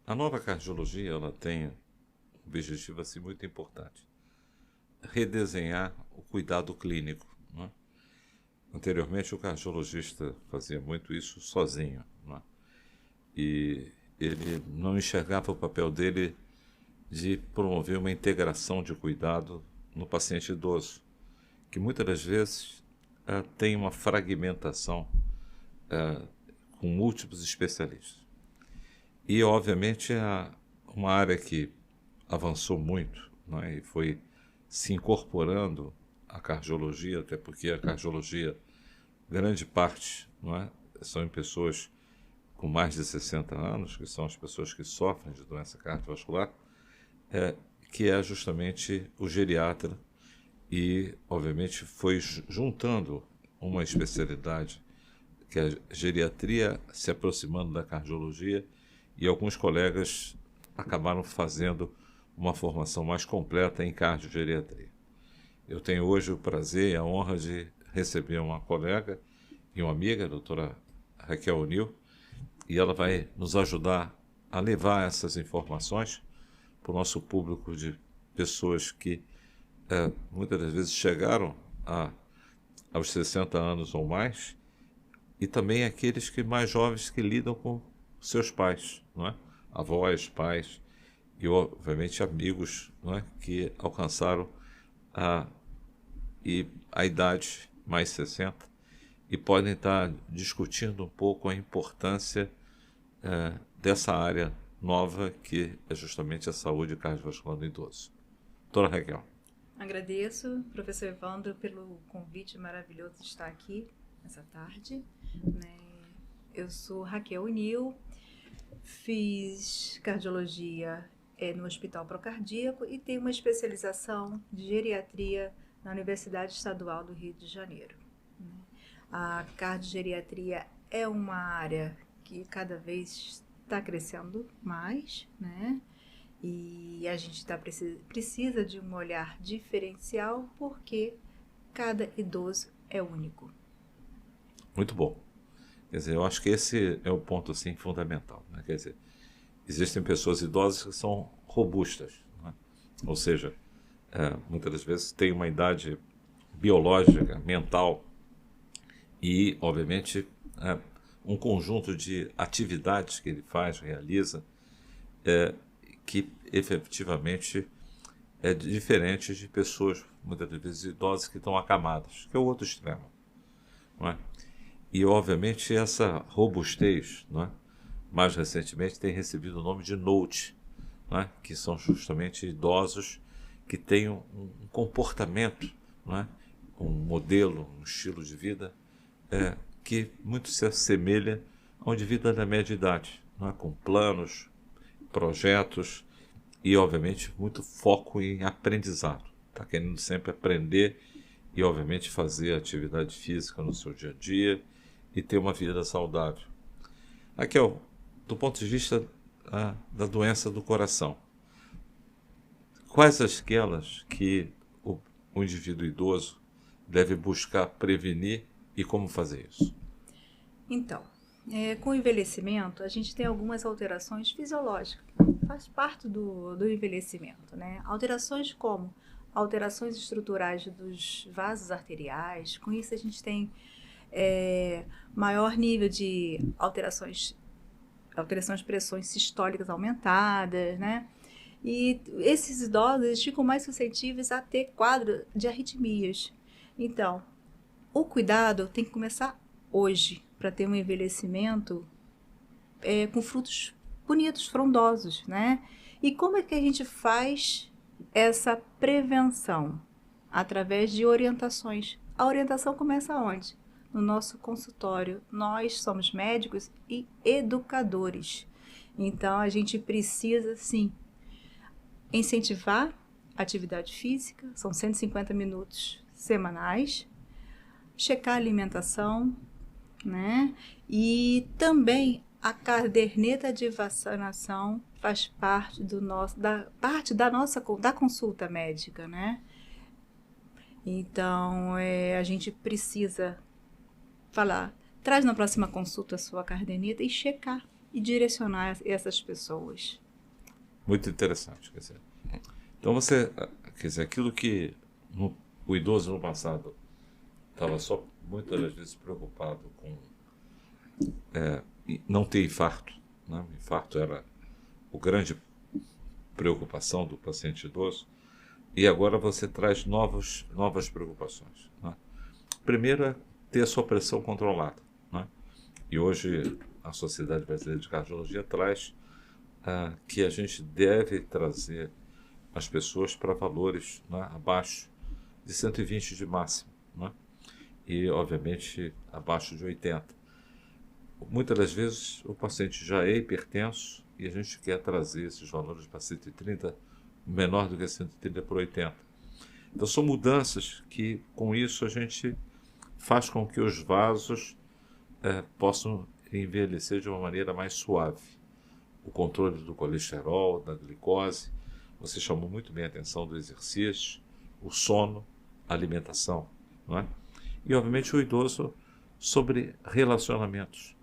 A nova cardiologia ela tem um objetivo assim, muito importante: redesenhar o cuidado clínico, né? Anteriormente, o cardiologista fazia muito isso sozinho, né? E ele não enxergava o papel dele de promover uma integração de cuidado no paciente idoso, que muitas das vezes tem uma fragmentação com múltiplos especialistas. E, obviamente, é uma área que avançou muito, não é? E foi se incorporando à cardiologia, até porque a cardiologia, grande parte, não é? São em pessoas com mais de 60 anos, que são as pessoas que sofrem de doença cardiovascular, que é justamente o geriatra, e, obviamente, foi juntando uma especialidade, que é a geriatria, se aproximando da cardiologia, e alguns colegas acabaram fazendo uma formação mais completa em cardiogeriatria. Eu tenho hoje o prazer e a honra de receber uma colega e uma amiga, a doutora Raquel O'Neill, e ela vai nos ajudar a levar essas informações para o nosso público de pessoas que muitas das vezes chegaram aos 60 anos ou mais, e também aqueles que mais jovens que lidam com seus pais, não é? Avós, pais e, obviamente, amigos, não é? Que alcançaram a, a idade mais 60 e podem estar discutindo um pouco a importância dessa área nova, que é justamente a saúde cardiovascular do idoso. Doutora Raquel. Agradeço, professor Evandro, pelo convite maravilhoso de estar aqui nessa tarde, né? Eu sou Raquel O'Neill, fiz cardiologia no Hospital Procardíaco e tenho uma especialização de geriatria na Universidade Estadual do Rio de Janeiro. A cardiogeriatria é uma área que cada vez está crescendo mais, né? E a gente precisa de um olhar diferencial, porque cada idoso é único. Muito bom. Quer dizer, eu acho que esse é o ponto assim, fundamental, né? Quer dizer, existem pessoas idosas que são robustas, né? Ou seja, muitas das vezes têm uma idade biológica, mental e, obviamente, um conjunto de atividades que ele faz, realiza, que efetivamente é diferente de pessoas, muitas das vezes idosas, que estão acamadas, que é o outro extremo, não é? E, obviamente, essa robustez, não é? Mais recentemente tem recebido o nome de NOTE, não é? Que são justamente idosos que têm um comportamento, não é? Um modelo, um estilo de vida que muito se assemelha a um indivíduo da média idade, não é? Com planos, projetos e, obviamente, muito foco em aprendizado. Está querendo sempre aprender e, obviamente, fazer atividade física no seu dia a dia e ter uma vida saudável. Raquel, do ponto de vista da doença do coração, quais aquelas que o indivíduo idoso deve buscar prevenir e como fazer isso? Então, com o envelhecimento, a gente tem algumas alterações fisiológicas. Faz parte do envelhecimento, né? Alterações como alterações estruturais dos vasos arteriais. Com isso, a gente tem maior nível de alterações de pressões sistólicas aumentadas, né? E esses idosos ficam mais suscetíveis a ter quadro de arritmias. Então, o cuidado tem que começar hoje, para ter um envelhecimento com frutos bonitos, frondosos, né? E como é que a gente faz essa prevenção? Através de orientações. A orientação começa onde? No nosso consultório. Nós somos médicos e educadores. Então, a gente precisa, sim, incentivar a atividade física, são 150 minutos semanais, checar a alimentação, né? E também a caderneta de vacinação faz parte da consulta médica, né? Então, a gente precisa falar, traz na próxima consulta a sua caderneta e checar. e direcionar essas pessoas. Muito interessante. Quer dizer, então você, quer dizer, aquilo que o idoso no passado estava só muitas das vezes preocupado com não ter infarto, né? O infarto era a grande preocupação do paciente idoso, e agora você traz novas preocupações, né? Primeiro é ter a sua pressão controlada, né? E hoje a Sociedade Brasileira de Cardiologia traz que a gente deve trazer as pessoas para valores, né, abaixo de 120 de máximo, né? E, obviamente, abaixo de 80. Muitas das vezes o paciente já é hipertenso e a gente quer trazer esses valores para 130, menor do que 130 por 80. Então são mudanças que, com isso, a gente faz com que os vasos possam envelhecer de uma maneira mais suave. O controle do colesterol, da glicose, você chamou muito bem a atenção do exercício, o sono, a alimentação, não é? E, obviamente, o idoso sobre relacionamentos,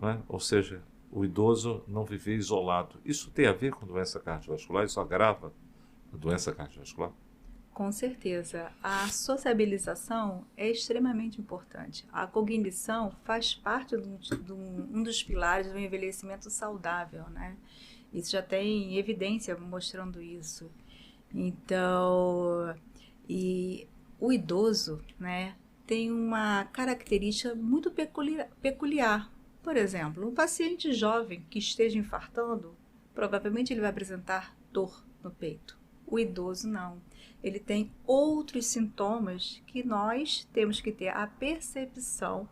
não é? Ou seja, o idoso não viver isolado. Isso tem a ver com doença cardiovascular? Isso agrava a doença cardiovascular? Com certeza. A sociabilização é extremamente importante. A cognição faz parte de um dos pilares do envelhecimento saudável, né? Isso já tem evidência mostrando isso. Então, e o idoso, né, tem uma característica muito peculiar. Por exemplo, um paciente jovem que esteja infartando, provavelmente ele vai apresentar dor no peito. O idoso não. Ele tem outros sintomas que nós temos que ter a percepção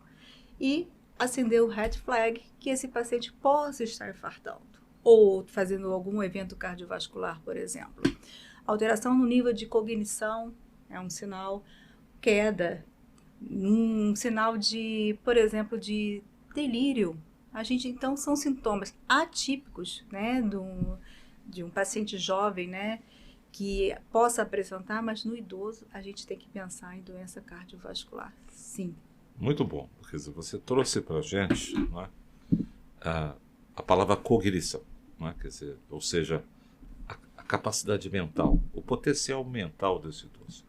e acender o red flag que esse paciente possa estar infartando ou fazendo algum evento cardiovascular, por exemplo. Alteração no nível de cognição é um sinal, queda, um sinal de, por exemplo, de delírio. Então, são sintomas atípicos, né, de um paciente jovem, né, que possa apresentar, mas no idoso a gente tem que pensar em doença cardiovascular, sim. Muito bom. Quer dizer, você trouxe para a gente, não é, a palavra cognição, não é? Quer dizer, ou seja, a capacidade mental, o potencial mental desse idoso.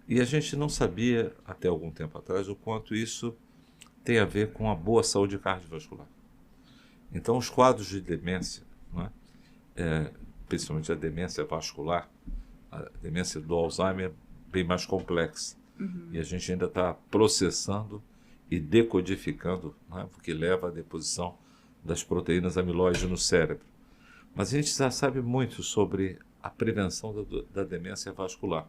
E a gente não sabia, até algum tempo atrás, o quanto isso tem a ver com a boa saúde cardiovascular. Então, os quadros de demência, não é? Principalmente a demência vascular, a demência do Alzheimer, bem mais complexa. E a gente ainda está processando e decodificando, né, o que leva à deposição das proteínas amiloides no cérebro. Mas a gente já sabe muito sobre a prevenção da demência vascular,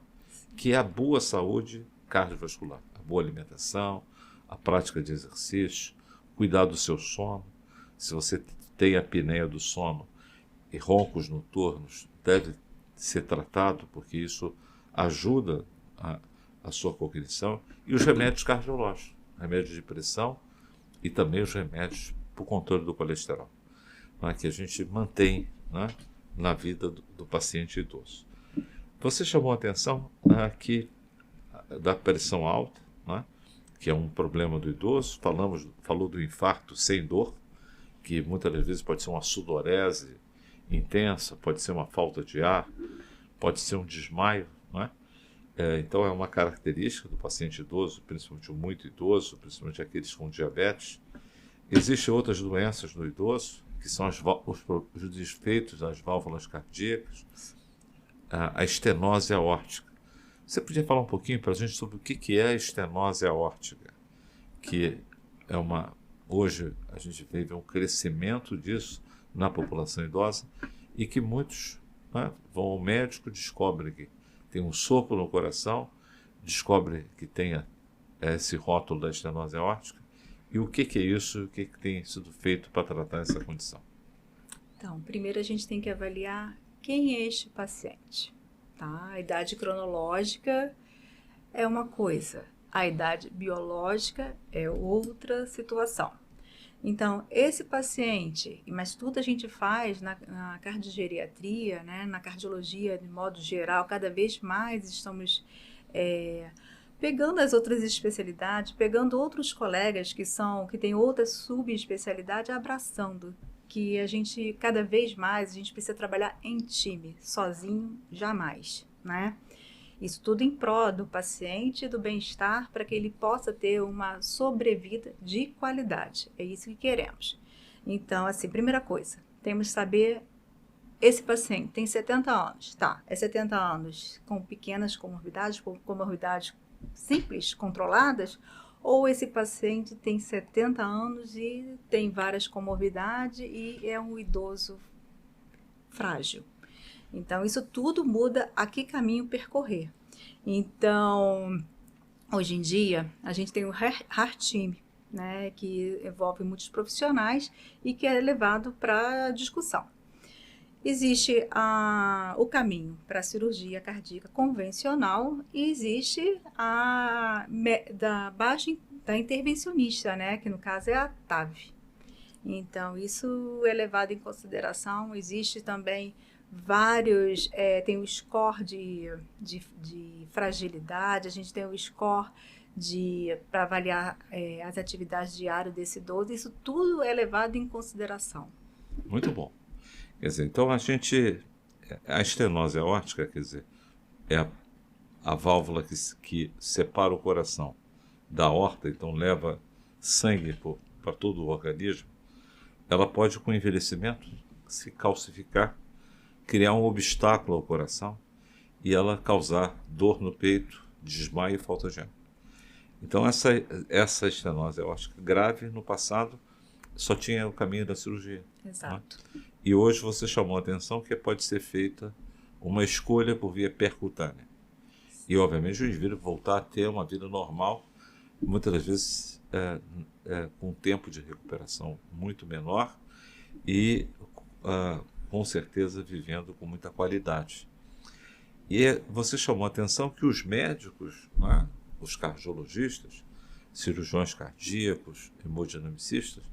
que é a boa saúde cardiovascular, a boa alimentação, a prática de exercício, cuidar do seu sono. Se você tem a apneia do sono e roncos noturnos, deve ser tratado, porque isso ajuda a sua cognição. E os remédios cardiológicos, remédios de pressão e também os remédios para o controle do colesterol, né, que a gente mantém, né, na vida do paciente idoso. Você chamou a atenção aqui da pressão alta, né, que é um problema do idoso. Falou do infarto sem dor, que muitas das vezes pode ser uma sudorese intensa, pode ser uma falta de ar, pode ser um desmaio, não é? Então é uma característica do paciente idoso, principalmente o muito idoso, principalmente aqueles com diabetes. Existem outras doenças no idoso, que são os desfeitos das válvulas cardíacas, a estenose aórtica. Você podia falar um pouquinho para a gente sobre o que é a estenose aórtica? Que é hoje a gente vê um crescimento disso na população idosa e que muitos, né, vão ao médico, descobrem que tem um sopro no coração, descobrem que tem esse rótulo da estenose aórtica. E o que é isso? O que tem sido feito para tratar essa condição? Então, primeiro a gente tem que avaliar quem é este paciente, tá? A idade cronológica é uma coisa, a idade biológica é outra situação. Então, esse paciente, mas tudo a gente faz na cardiogeriatria, né, na cardiologia de modo geral, cada vez mais estamos pegando as outras especialidades, pegando outros colegas que têm outra subespecialidade, abraçando. que a gente, cada vez mais, a gente precisa trabalhar em time, sozinho, jamais, né? Isso tudo em prol do paciente, do bem-estar, para que ele possa ter uma sobrevida de qualidade. É isso que queremos. Então, assim, primeira coisa, temos que saber, esse paciente tem 70 anos, tá? É 70 anos com pequenas comorbidades, comorbidades simples, controladas, ou esse paciente tem 70 anos e tem várias comorbidades e é um idoso frágil. Então, isso tudo muda a que caminho percorrer. Então, hoje em dia, a gente tem o Heart Team, né, que envolve muitos profissionais e que é levado para discussão. Existe o caminho para a cirurgia cardíaca convencional e existe da intervencionista, né, que no caso é a TAV. Então, isso é levado em consideração. Existe também vários, tem o score de fragilidade, a gente tem o score para avaliar as atividades diárias desse idoso. Isso tudo é levado em consideração. Muito bom. Quer dizer, então a estenose aórtica, quer dizer, é a válvula que separa o coração da aorta, então leva sangue para todo o organismo. Ela pode, com o envelhecimento, se calcificar, criar um obstáculo ao coração e ela causar dor no peito, desmaio e falta de ar. Então essa estenose aórtica grave, no passado, só tinha o caminho da cirurgia. Exato. Né? E hoje você chamou a atenção que pode ser feita uma escolha por via percutânea. E, obviamente, o indivíduo voltar a ter uma vida normal, muitas das vezes com um tempo de recuperação muito menor e, com certeza, vivendo com muita qualidade. E você chamou a atenção que os médicos, né, os cardiologistas, cirurgiões cardíacos, hemodinamicistas,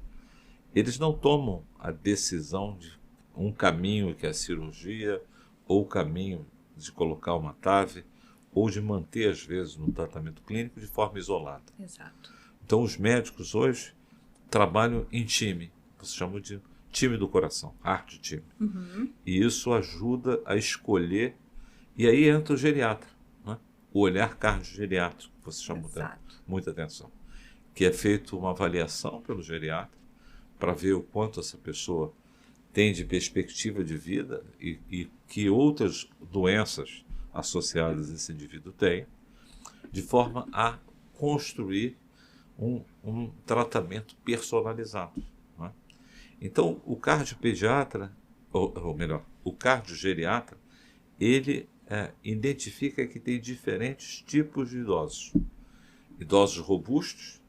eles não tomam a decisão de um caminho que é a cirurgia, ou o caminho de colocar uma TAV, ou de manter, às vezes, no tratamento clínico de forma isolada. Exato. Então, os médicos hoje trabalham em time. Você chamou de time do coração, heart team. Uhum. E isso ajuda a escolher. E aí entra o geriatra, né? O olhar cardiogeriátrico, que você chamou muita atenção. Que é feito uma avaliação pelo geriatra para ver o quanto essa pessoa tem de perspectiva de vida e que outras doenças associadas a esse indivíduo tem, de forma a construir um tratamento personalizado. Né? Então, o cardiopediatra, ou melhor, o cardiogeriatra, ele identifica que tem diferentes tipos de idosos. Idosos robustos,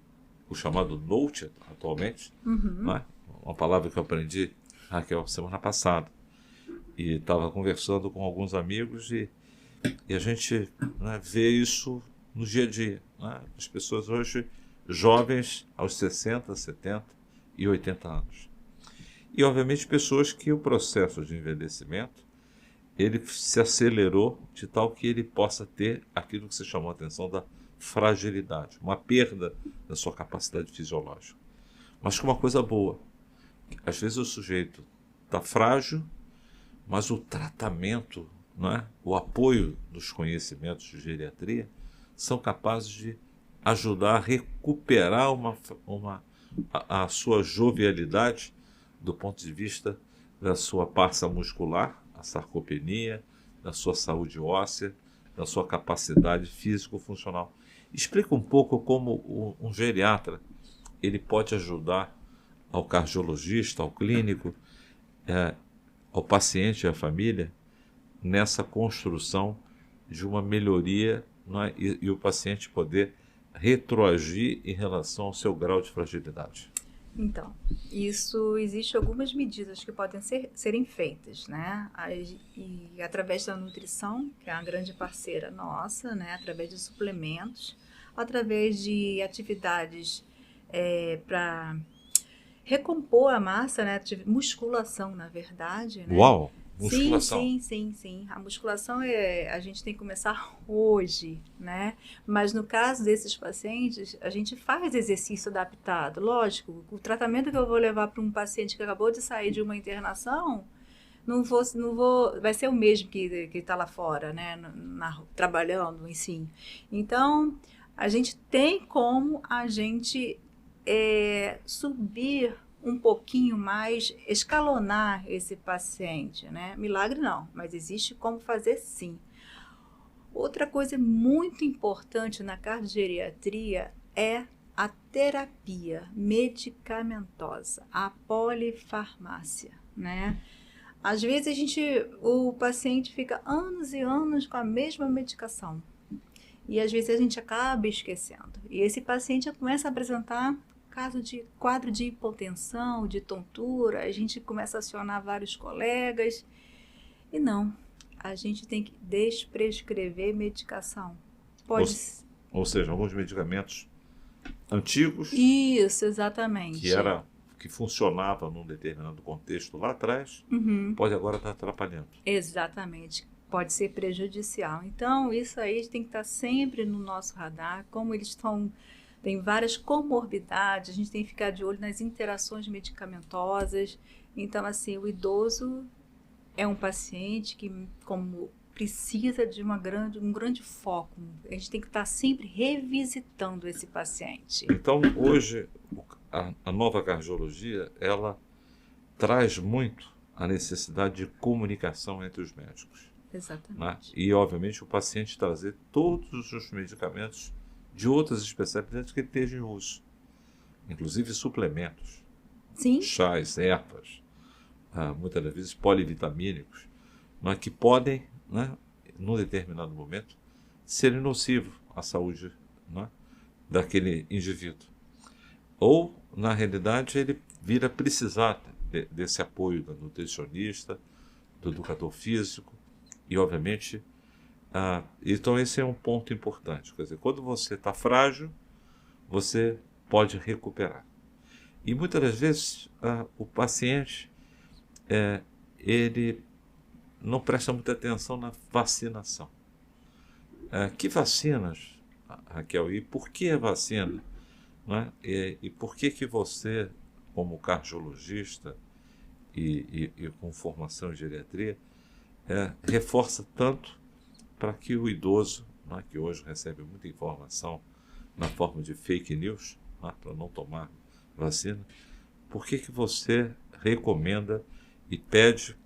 o chamado NOTE atualmente, né? Uma palavra que eu aprendi, Raquel, semana passada. E estava conversando com alguns amigos e a gente, né, vê isso no dia a dia. Né? As pessoas hoje, jovens aos 60, 70 e 80 anos. E, obviamente, pessoas que o processo de envelhecimento ele se acelerou de tal que ele possa ter aquilo que você chamou a atenção da fragilidade, uma perda da sua capacidade fisiológica. Mas com uma coisa boa. Às vezes o sujeito está frágil, mas o tratamento, não é? O apoio dos conhecimentos de geriatria são capazes de ajudar a recuperar a sua jovialidade do ponto de vista da sua massa muscular, a sarcopenia, da sua saúde óssea, da sua capacidade físico-funcional. Explica um pouco como um geriatra ele pode ajudar ao cardiologista, ao clínico, ao paciente e à família nessa construção de uma melhoria, não é? E o paciente poder retroagir em relação ao seu grau de fragilidade. Então, isso existe algumas medidas que podem serem feitas, né? E através da nutrição, que é uma grande parceira nossa, né? Através de suplementos, através de atividades para recompor a massa, né? Musculação, na verdade, né? Uau! Musculação. Sim. A musculação a gente tem que começar hoje, né? Mas no caso desses pacientes, a gente faz exercício adaptado. Lógico, o tratamento que eu vou levar para um paciente que acabou de sair de uma internação, não vou, vai ser o mesmo que está lá fora, né? Trabalhando, enfim. Então, a gente tem como a gente subir um pouquinho mais, escalonar esse paciente, né? Milagre não, mas existe como fazer sim. Outra coisa muito importante na cardiogeriatria é a terapia medicamentosa, a polifarmácia, né? Às vezes o paciente fica anos e anos com a mesma medicação e às vezes a gente acaba esquecendo. E esse paciente começa a apresentar quadro de hipotensão, de tontura, a gente começa a acionar vários colegas. E não, a gente tem que desprescrever medicação. Ou seja, alguns medicamentos antigos. Isso, exatamente. Que funcionava num determinado contexto lá atrás, pode agora estar atrapalhando. Exatamente. Pode ser prejudicial. Então, isso aí tem que estar sempre no nosso radar, como eles tem várias comorbidades, a gente tem que ficar de olho nas interações medicamentosas. Então, assim, o idoso é um paciente que, como precisa de um grande foco, a gente tem que estar sempre revisitando esse paciente. Então, hoje, a nova cardiologia, ela traz muito a necessidade de comunicação entre os médicos. Exatamente. Né? E, obviamente, o paciente trazer todos os medicamentos de outras especialidades que ele esteja em uso, inclusive suplementos, Sim. chás, ervas, muitas das vezes polivitamínicos, né, que podem, né, num determinado momento, serem nocivos à saúde, né, daquele indivíduo. Ou, na realidade, ele vira precisar desse apoio da nutricionista, do educador físico e, obviamente, então esse é um ponto importante. Quer dizer, quando você está frágil, você pode recuperar. E muitas das vezes o paciente ele não presta muita atenção na vacinação. Que vacinas, Raquel? E por que a vacina? Né? E por que você, como cardiologista e com formação em geriatria, reforça tanto para que o idoso, né, que hoje recebe muita informação na forma de fake news, né, para não tomar vacina, por que você recomenda e pede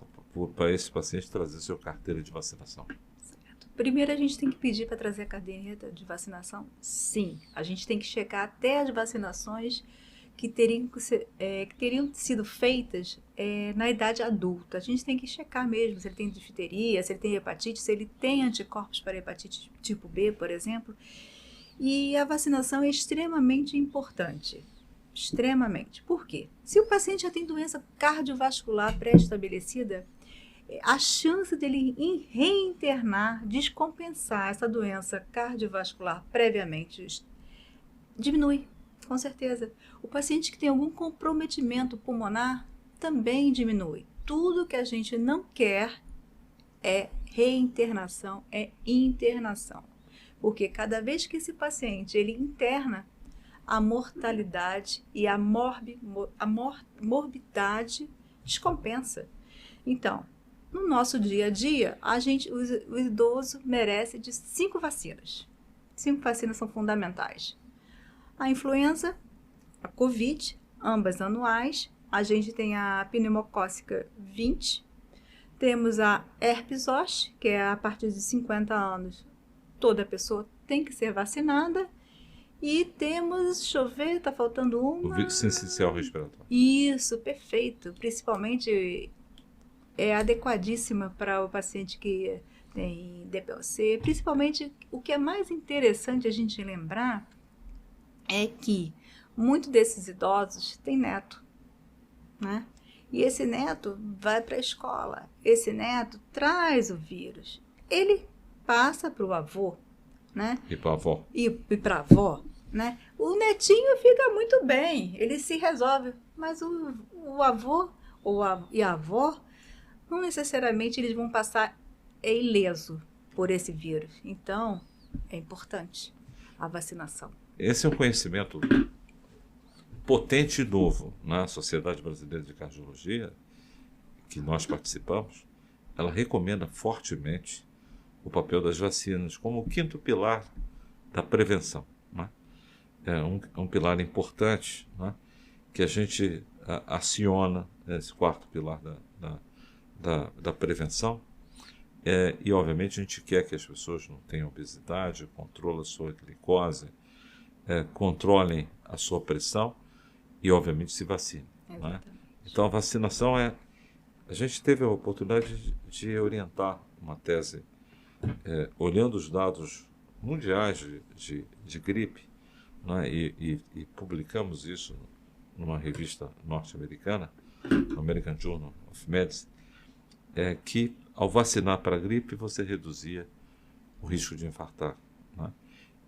para esse paciente trazer sua carteira de vacinação? Certo. Primeiro, a gente tem que pedir para trazer a caderneta de vacinação? Sim. A gente tem que checar até as vacinações que teriam sido feitas na idade adulta. A gente tem que checar mesmo se ele tem difteria, se ele tem hepatite, se ele tem anticorpos para hepatite tipo B, por exemplo. E a vacinação é extremamente importante. Extremamente. Por quê? Se o paciente já tem doença cardiovascular pré-estabelecida, a chance dele reinternar, descompensar essa doença cardiovascular previamente diminui. Com certeza. O paciente que tem algum comprometimento pulmonar também diminui. Tudo que a gente não quer é reinternação, é internação. Porque cada vez que esse paciente ele interna, a mortalidade e a morbidade descompensa. Então, no nosso dia a dia, o idoso merece de 5 vacinas. 5 vacinas são fundamentais. A influenza, a Covid, ambas anuais. A gente tem a pneumocócica 20. Temos a herpes zoster, que é a partir de 50 anos. Toda pessoa tem que ser vacinada. E temos, deixa eu ver, tá faltando uma. O vírus sincicial respiratório. Isso, perfeito. Principalmente é adequadíssima para o paciente que tem DPOC. Principalmente, o que é mais interessante a gente lembrar é que muitos desses idosos têm neto, né? E esse neto vai para a escola. Esse neto traz o vírus. Ele passa para o avô, né? E para a avó. E para a avó, né? O netinho fica muito bem, ele se resolve. Mas o avô e a avó não necessariamente eles vão passar ileso por esse vírus. Então, é importante a vacinação. Esse é um conhecimento potente e novo na Sociedade Brasileira de Cardiologia, que nós participamos. Ela recomenda fortemente o papel das vacinas como o quinto pilar da prevenção, né? É um pilar importante, né? Que a gente aciona esse quarto pilar da prevenção. E, obviamente, a gente quer que as pessoas não tenham obesidade, controlem a sua glicose, controlem a sua pressão e, obviamente, se vacinem, né? Então, a vacinação A gente teve a oportunidade de orientar uma tese olhando os dados mundiais de gripe, né? E publicamos isso numa revista norte-americana, American Journal of Medicine, que ao vacinar para a gripe você reduzia o risco de infartar, né?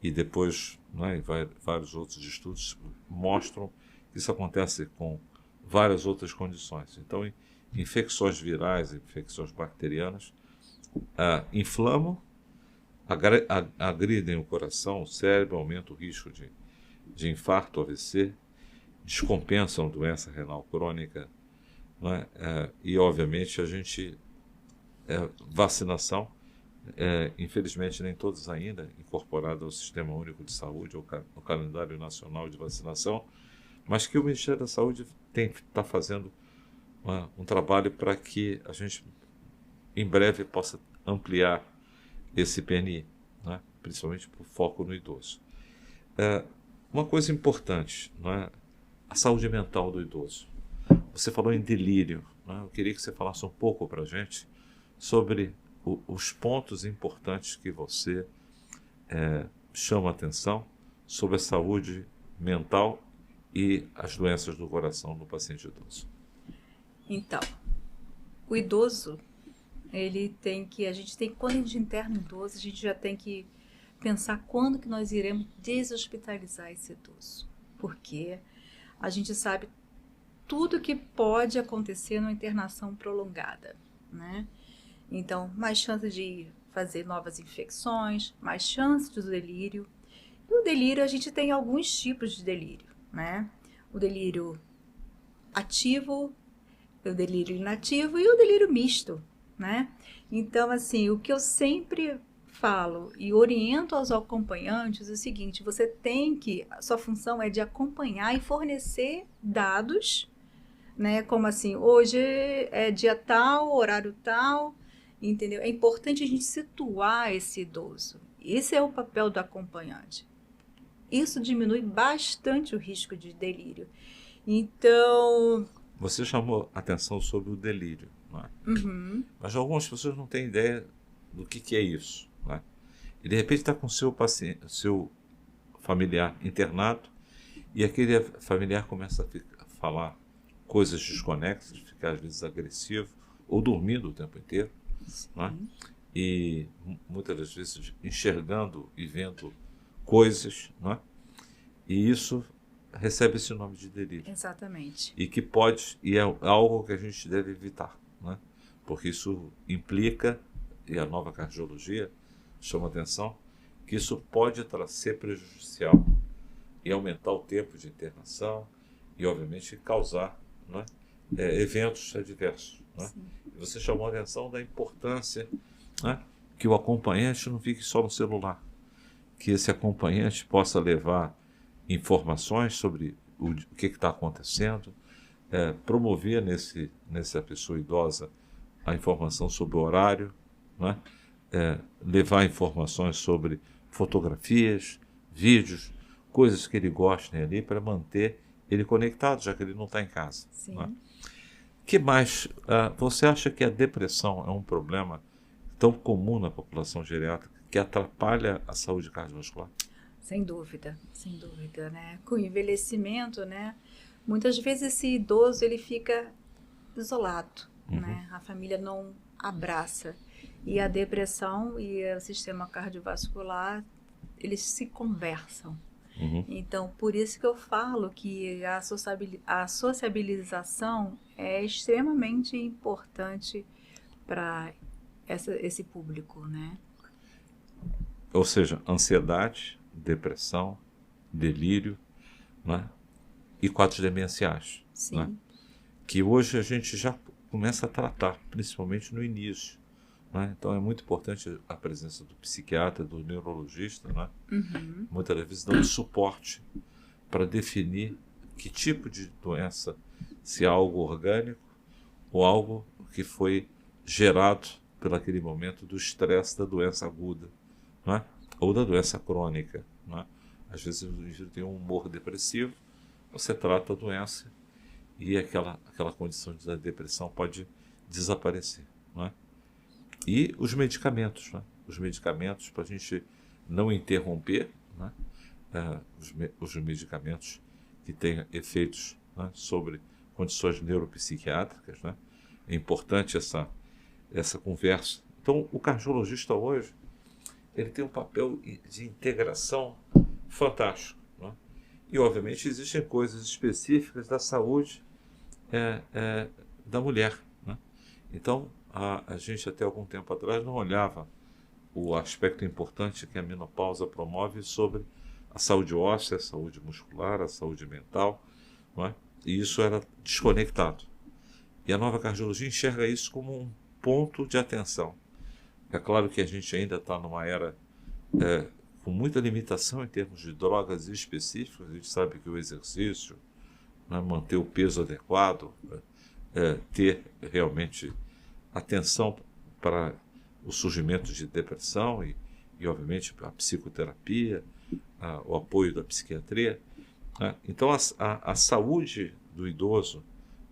E depois, né, vários outros estudos mostram que isso acontece com várias outras condições. Então, infecções virais, infecções bacterianas inflamam, agridem o coração, o cérebro, aumentam o risco de infarto, AVC, descompensam doença renal crônica, né? E, obviamente, a gente... vacinação, infelizmente nem todos ainda incorporados ao Sistema Único de Saúde, ao Calendário Nacional de Vacinação, mas que o Ministério da Saúde está fazendo um trabalho para que a gente, em breve, possa ampliar esse PNI, né? Principalmente por foco no idoso. Uma coisa importante, né? A saúde mental do idoso. Você falou em delírio, né? Eu queria que você falasse um pouco para a gente sobre os pontos importantes que você chama a atenção sobre a saúde mental e as doenças do coração no paciente idoso. Então, o idoso, quando a gente interna um idoso, a gente já tem que pensar quando que nós iremos deshospitalizar esse idoso. Porque a gente sabe tudo que pode acontecer numa internação prolongada, né? Então, mais chance de fazer novas infecções, mais chance de delírio. E o delírio, a gente tem alguns tipos de delírio, né? O delírio ativo, o delírio inativo e o delírio misto, né? Então, assim, o que eu sempre falo e oriento aos acompanhantes é o seguinte: a sua função é de acompanhar e fornecer dados, né? Como assim, hoje é dia tal, horário tal, entendeu? É importante a gente situar esse idoso. Esse é o papel do acompanhante. Isso diminui bastante o risco de delírio. Então... Você chamou atenção sobre o delírio, não é? Uhum. Mas algumas pessoas não têm ideia do que é isso, né? E de repente está com seu familiar internado e aquele familiar começa a falar coisas desconexas, ficar às vezes agressivo ou dormindo o tempo inteiro, né? E muitas das vezes enxergando e vendo coisas, né? E isso recebe esse nome de delírio. Exatamente. E que é algo que a gente deve evitar, né? Porque isso implica, e a nova cardiologia chama atenção, que isso pode ser prejudicial e aumentar o tempo de internação e, obviamente, causar, né, eventos adversos, né? Você chamou a atenção da importância, né, que o acompanhante não fique só no celular, que esse acompanhante possa levar informações sobre o que está acontecendo, promover nessa pessoa idosa a informação sobre o horário, né? Levar informações sobre fotografias, vídeos, coisas que ele goste ali para manter ele conectado, já que ele não está em casa. Sim. Né? Que mais? Você acha que a depressão é um problema tão comum na população geriátrica que atrapalha a saúde cardiovascular? Sem dúvida, né? Com o envelhecimento, né? Muitas vezes esse idoso ele fica isolado, né? A família não abraça. E a depressão e o sistema cardiovascular, eles se conversam. Então, por isso que eu falo que a sociabilização é extremamente importante para esse público, né? Ou seja, ansiedade, depressão, delírio, né? E quadros demenciais, Sim. né? Que hoje a gente já começa a tratar, principalmente no início, né? Então é muito importante a presença do psiquiatra, do neurologista, né? Uhum. Muitas vezes dando suporte para definir que tipo de doença, se é algo orgânico ou algo que foi gerado pelo aquele momento do estresse da doença aguda, né? Ou da doença crônica, né? Às vezes o indivíduo tem um humor depressivo, você trata a doença e aquela condição da depressão pode desaparecer, né? E os medicamentos, né? Os medicamentos para a gente não interromper, né? Os medicamentos que têm efeitos, né, sobre condições neuropsiquiátricas, né? É importante essa conversa. Então, o cardiologista hoje, ele tem um papel de integração fantástico, né? E, obviamente, existem coisas específicas da saúde da mulher, né? Então, a gente até algum tempo atrás não olhava o aspecto importante que a menopausa promove sobre a saúde óssea, a saúde muscular, a saúde mental, não é? E isso era desconectado. E a nova cardiologia enxerga isso como um ponto de atenção. É claro que a gente ainda está numa era com muita limitação em termos de drogas específicas. A gente sabe que o exercício, né, manter o peso adequado, ter realmente atenção para o surgimento de depressão e obviamente, a psicoterapia, o apoio da psiquiatria, né? Então, a saúde do idoso,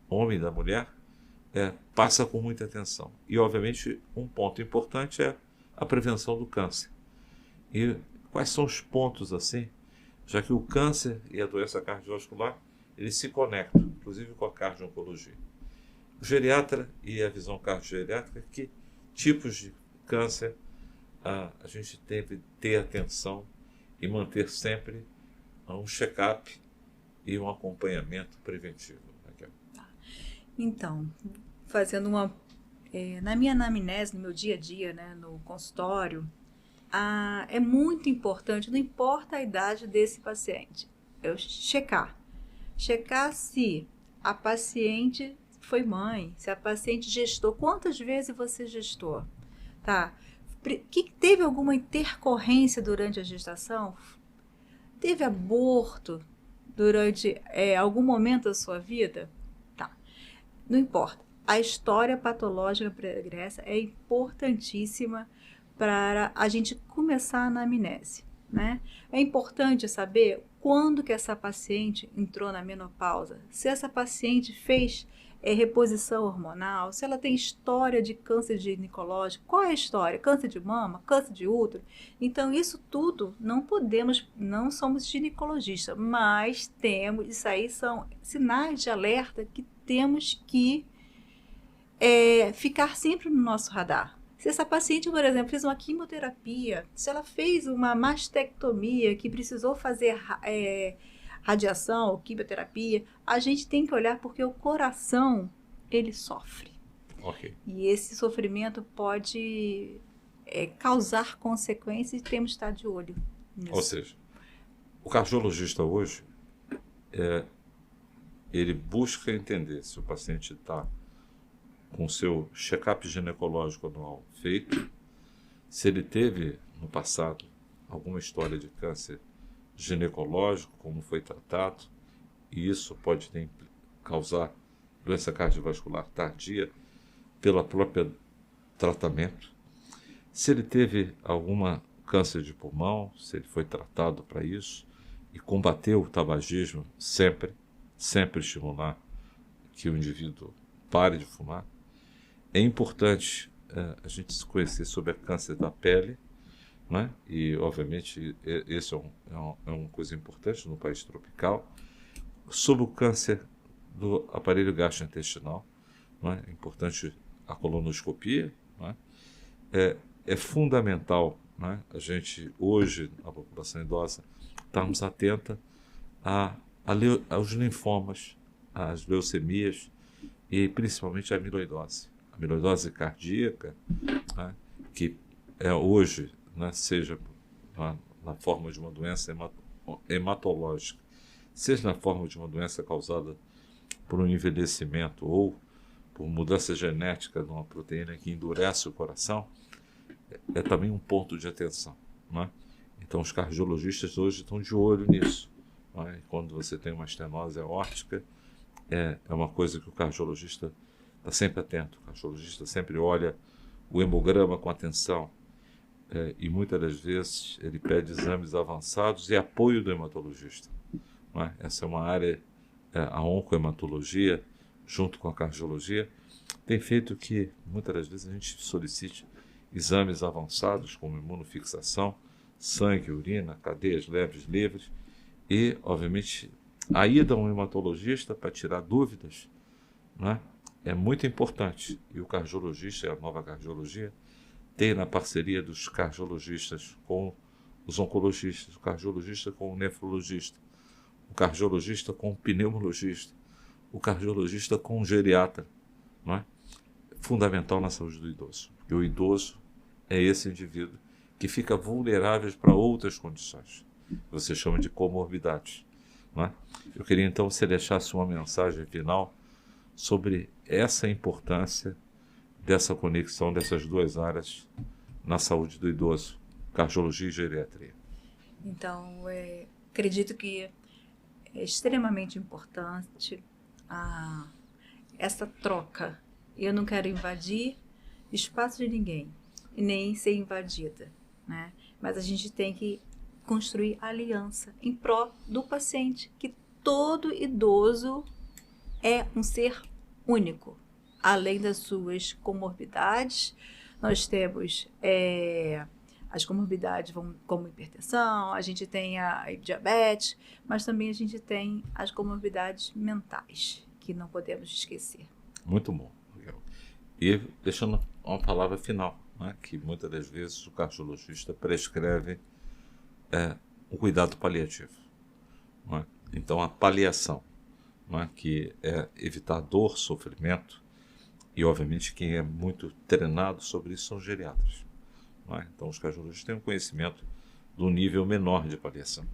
homem e da mulher, passa com muita atenção. E, obviamente, um ponto importante é a prevenção do câncer. E quais são os pontos, assim, já que o câncer e a doença cardiovascular, eles se conectam, inclusive com a cardio-oncologia. O geriatra e a visão cardiogeriátrica, que tipos de câncer a gente deve ter atenção e manter sempre um check-up e um acompanhamento preventivo. Então, fazendo na minha anamnese, no meu dia a dia, né, no consultório, é muito importante, não importa a idade desse paciente, eu checar se a paciente foi mãe, se a paciente gestou, quantas vezes você gestou, tá? Que teve alguma intercorrência durante a gestação? Teve aborto durante algum momento da sua vida? Tá. Não importa. A história patológica pregressa é importantíssima para a gente começar a anamnese, né? É importante saber quando que essa paciente entrou na menopausa, se essa paciente fez reposição hormonal, se ela tem história de câncer ginecológico, qual é a história? Câncer de mama, câncer de útero? Então, isso tudo não somos ginecologistas, mas isso aí são sinais de alerta que temos que ficar sempre no nosso radar. Se essa paciente, por exemplo, fez uma quimioterapia, se ela fez uma mastectomia que precisou fazer radiação ou quimioterapia, a gente tem que olhar porque o coração, ele sofre. Okay. E esse sofrimento pode causar consequências e temos que estar de olho nisso. Ou seja, o cardiologista hoje, ele busca entender se o paciente está com o seu check-up ginecológico anual feito, se ele teve no passado alguma história de câncer ginecológico, como foi tratado, e isso pode causar doença cardiovascular tardia pela própria tratamento. Se ele teve alguma câncer de pulmão, se ele foi tratado para isso e combateu o tabagismo, sempre estimular que o indivíduo pare de fumar. É importante a gente se conhecer sobre o câncer da pele, né? E, obviamente, esse é uma coisa importante no país tropical. Sobre o câncer do aparelho gastrointestinal, né? É importante a colonoscopia, né? É fundamental, né, a gente, hoje, na população idosa, estarmos atenta aos linfomas, às leucemias e principalmente a amiloidose. A amiloidose cardíaca, né, que é hoje, né, seja na forma de uma doença hematológica, seja na forma de uma doença causada por um envelhecimento ou por mudança genética de uma proteína que endurece o coração, é também um ponto de atenção, né? Então os cardiologistas hoje estão de olho nisso, né? Quando você tem uma estenose aórtica, é uma coisa que o cardiologista está sempre atento, o cardiologista sempre olha o hemograma com atenção, e muitas das vezes ele pede exames avançados e apoio do hematologista, não é? Essa é uma área, a oncohematologia, junto com a cardiologia, tem feito que muitas das vezes a gente solicite exames avançados como imunofixação, sangue, urina, cadeias leves, livres e, obviamente, a ida a um hematologista para tirar dúvidas, né, é muito importante. E o cardiologista, a nova cardiologia, tem na parceria dos cardiologistas com os oncologistas, o cardiologista com o nefrologista, o cardiologista com o pneumologista, o cardiologista com o geriatra, não é? Fundamental na saúde do idoso, porque o idoso é esse indivíduo que fica vulnerável para outras condições, você chama de comorbidades, não é? Eu queria então que você deixasse uma mensagem final sobre essa importância dessa conexão dessas duas áreas na saúde do idoso, cardiologia e geriatria. Então, acredito que é extremamente importante essa troca. Eu não quero invadir espaço de ninguém, e nem ser invadida, né? Mas a gente tem que construir aliança em prol do paciente, que todo idoso é um ser único. Além das suas comorbidades, nós temos as comorbidades como hipertensão, a gente tem a diabetes, mas também a gente tem as comorbidades mentais, que não podemos esquecer. Muito bom. E deixando uma palavra final, né, que muitas das vezes o cardiologista prescreve o cuidado paliativo. Não é? Então, a paliação, não é, que é evitar dor, sofrimento, e obviamente quem é muito treinado sobre isso são os geriatras. Não é? Então, os cardiologistas têm um conhecimento do nível menor de paliação.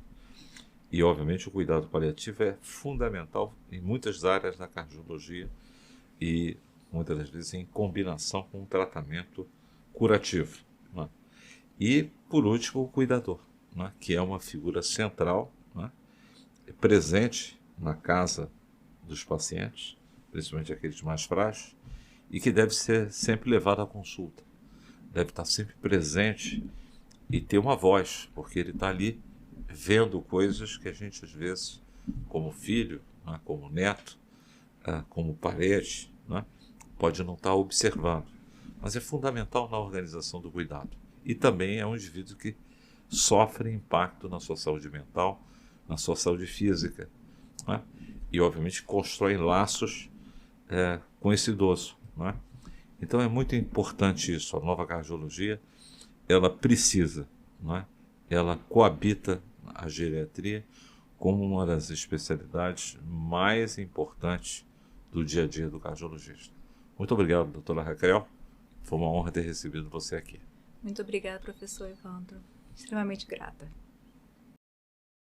E, obviamente, o cuidado paliativo é fundamental em muitas áreas da cardiologia e, muitas das vezes, em combinação com um tratamento curativo. Não é? E, por último, o cuidador, não é? Que é uma figura central, não é? Presente na casa dos pacientes, principalmente aqueles mais frágeis, e que deve ser sempre levado à consulta. Deve estar sempre presente e ter uma voz, porque ele está ali vendo coisas que a gente, às vezes, como filho, né, como neto, como parente, né, pode não estar observando. Mas é fundamental na organização do cuidado. E também é um indivíduo que sofre impacto na sua saúde mental, na sua saúde física, né, e, obviamente, constrói laços com esse idoso. Né? Então é muito importante isso. A nova cardiologia, ela precisa, não é? Ela coabita a geriatria como uma das especialidades mais importantes do dia a dia do cardiologista. Muito obrigado, doutora Raquel. Foi uma honra ter recebido você aqui. Muito obrigada, professor Evandro. Extremamente grata.